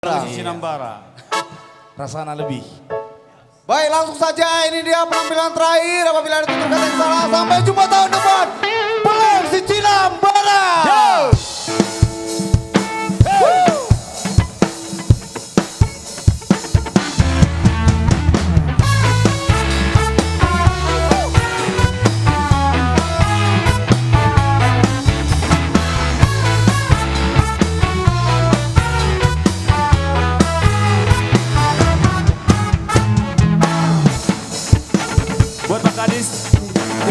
Sinambara. Rasana lebih. Baik, langsung saja ini dia penampilan terakhir. Apabila ada tutur kata yang salah, sampai jumpa tahun depan. Pelan si Sinambara. Buat Pak Kadis,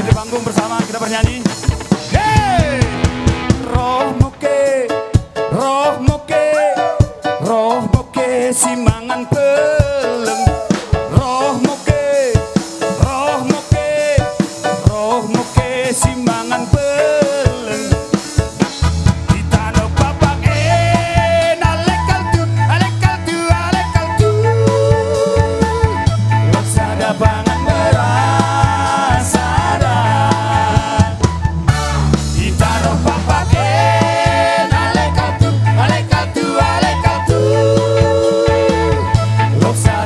di panggung bersama kita bernyanyi. Hey! Roh moke, simangan peleng. Roh moke, simangan peleng. Kita no bapak alekal tu. Wasada pangan merasadan. Kita no bapak alekal tu. Loksa